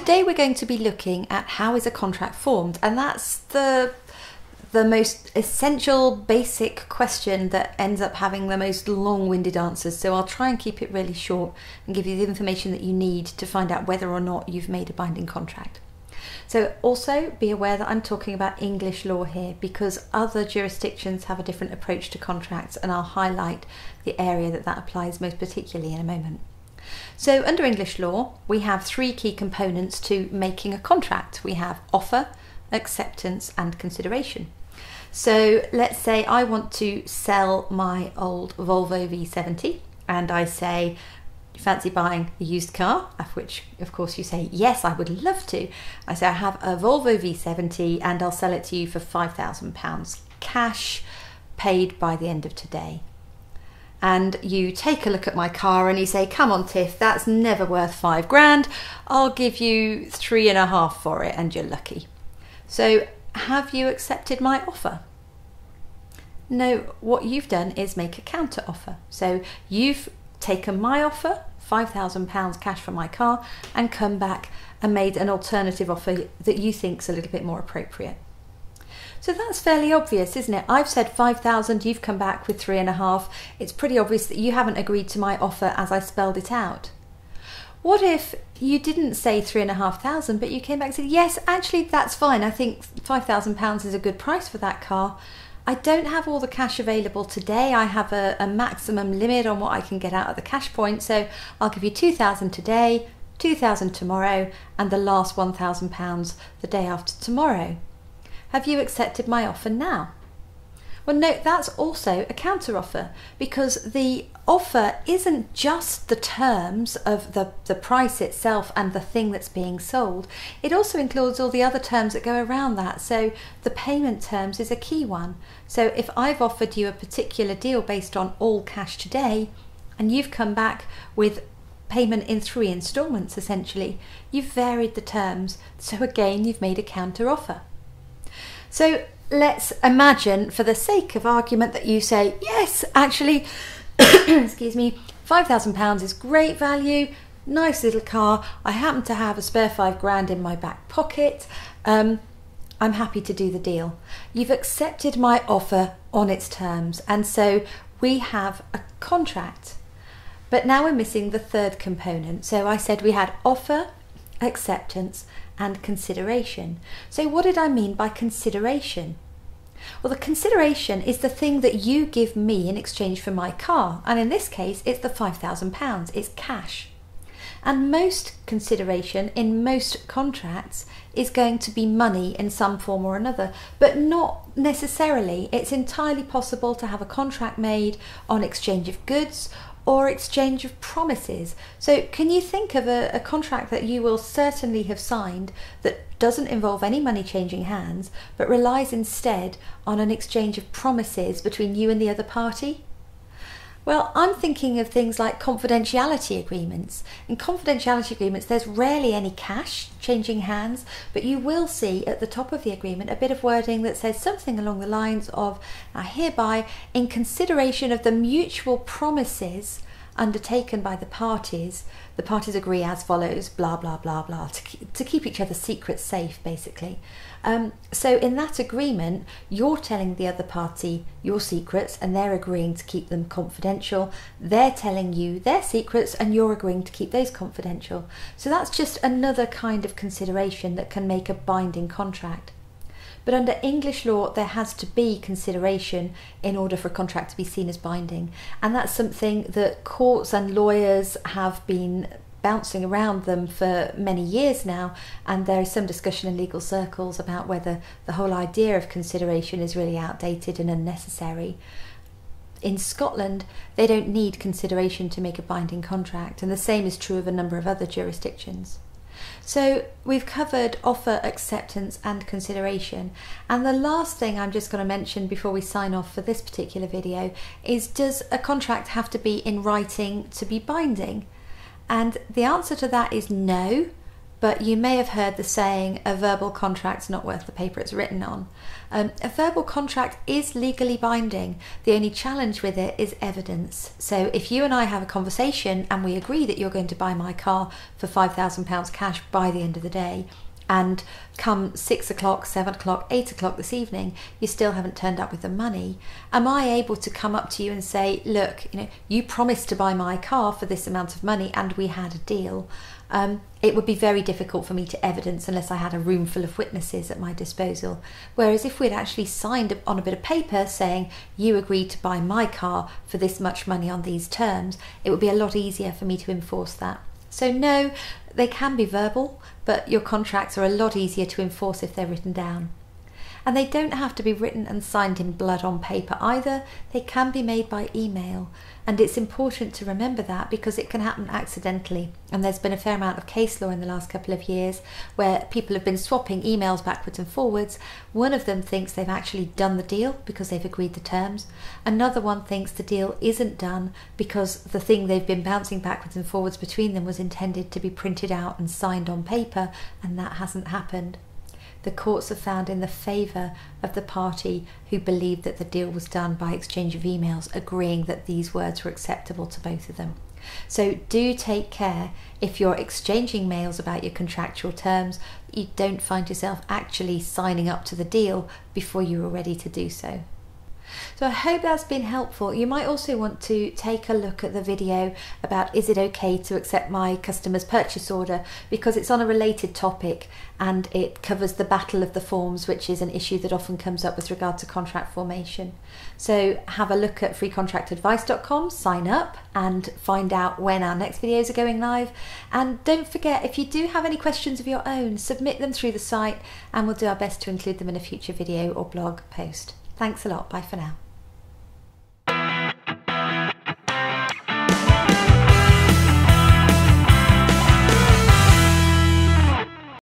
today we're going to be looking at how is a contract formed, and that's the most essential basic question that ends up having the most long-winded answers. So I'll try and keep it really short and give you the information that you need to find out whether or not you've made a binding contract. So also be aware that I'm talking about English law here, because other jurisdictions have a different approach to contracts, and I'll highlight the area that applies most particularly in a moment. So under English law, we have three key components to making a contract. We have offer, acceptance, and consideration. So let's say I want to sell my old Volvo V70, and I say, fancy buying a used car? Of which, of course, you say, yes, I would love to. I say, I have a Volvo V70 and I'll sell it to you for £5,000 cash, paid by the end of today. And you take a look at my car and you say, come on, Tiff, that's never worth £5,000. I'll give you 3.5 for it, and you're lucky. So have you accepted my offer? No, what you've done is make a counter offer. So you've taken my offer, £5,000 cash for my car, and come back and made an alternative offer that you think's a little bit more appropriate. So that's fairly obvious, isn't it? I've said 5,000, you've come back with 3.5. It's pretty obvious that you haven't agreed to my offer as I spelled it out. What if you didn't say 3,500, but you came back and said, yes, actually that's fine. I think £5,000 is a good price for that car. I don't have all the cash available today. I have a maximum limit on what I can get out of the cash point. So I'll give you 2,000 today, 2,000 tomorrow, and the last £1,000 the day after tomorrow. Have you accepted my offer now? Well, no, that's also a counter offer, because the offer isn't just the terms of the price itself and the thing that's being sold. It also includes all the other terms that go around that. So the payment terms is a key one. So if I've offered you a particular deal based on all cash today, and you've come back with payment in 3 installments, essentially, you've varied the terms. So again, you've made a counter offer. So let's imagine, for the sake of argument, that you say, yes, actually, excuse me, £5,000 is great value, nice little car. I happen to have a spare £5,000 in my back pocket. I'm happy to do the deal. You've accepted my offer on its terms, and so we have a contract. But now we're missing the third component. So I said we had offer, acceptance, and consideration. So what did I mean by consideration? Well, the consideration is the thing that you give me in exchange for my car, and in this case it's the £5,000, it's cash. And most consideration in most contracts is going to be money in some form or another, but not necessarily. It's entirely possible to have a contract made on exchange of goods or exchange of promises. So can you think of a contract that you will certainly have signed that doesn't involve any money changing hands, but relies instead on an exchange of promises between you and the other party? Well, I'm thinking of things like confidentiality agreements. In confidentiality agreements, there's rarely any cash changing hands, but you will see at the top of the agreement a bit of wording that says something along the lines of, hereby, in consideration of the mutual promises undertaken by the parties agree as follows, blah, blah, blah, blah, to keep each other's secrets safe, basically. So in that agreement, you're telling the other party your secrets and they're agreeing to keep them confidential. They're telling you their secrets and you're agreeing to keep those confidential. So that's just another kind of consideration that can make a binding contract. But under English law, there has to be consideration in order for a contract to be seen as binding. And that's something that courts and lawyers have been bouncing around them for many years now. And there is some discussion in legal circles about whether the whole idea of consideration is really outdated and unnecessary. In Scotland, they don't need consideration to make a binding contract, and the same is true of a number of other jurisdictions. So we've covered offer, acceptance, and consideration. And the last thing I'm just going to mention before we sign off for this particular video is, does a contract have to be in writing to be binding? And the answer to that is no, but you may have heard the saying, a verbal contract's not worth the paper it's written on. A verbal contract is legally binding. The only challenge with it is evidence. So if you and I have a conversation and we agree that you're going to buy my car for £5,000 cash by the end of the day, and come 6 o'clock, 7 o'clock, 8 o'clock this evening, you still haven't turned up with the money, am I able to come up to you and say, look, you promised to buy my car for this amount of money and we had a deal? It would be very difficult for me to evidence unless I had a room full of witnesses at my disposal. Whereas if we'd actually signed on a bit of paper saying you agreed to buy my car for this much money on these terms, it would be a lot easier for me to enforce that. So no, they can be verbal, but your contracts are a lot easier to enforce if they're written down. And they don't have to be written and signed in blood on paper either. They can be made by email. And it's important to remember that because it can happen accidentally. And there's been a fair amount of case law in the last couple of years where people have been swapping emails backwards and forwards. One of them thinks they've actually done the deal because they've agreed the terms. Another one thinks the deal isn't done because the thing they've been bouncing backwards and forwards between them was intended to be printed out and signed on paper, and that hasn't happened. The courts have found in the favour of the party who believed that the deal was done by exchange of emails, agreeing that these words were acceptable to both of them. So do take care if you're exchanging mails about your contractual terms, you don't find yourself actually signing up to the deal before you were ready to do so. So I hope that's been helpful. You might also want to take a look at the video about is it okay to accept my customer's purchase order, because it's on a related topic and it covers the battle of the forms, which is an issue that often comes up with regard to contract formation. So have a look at freecontractadvice.com, sign up and find out when our next videos are going live. And don't forget, if you do have any questions of your own, submit them through the site and we'll do our best to include them in a future video or blog post. Thanks a lot. Bye for now.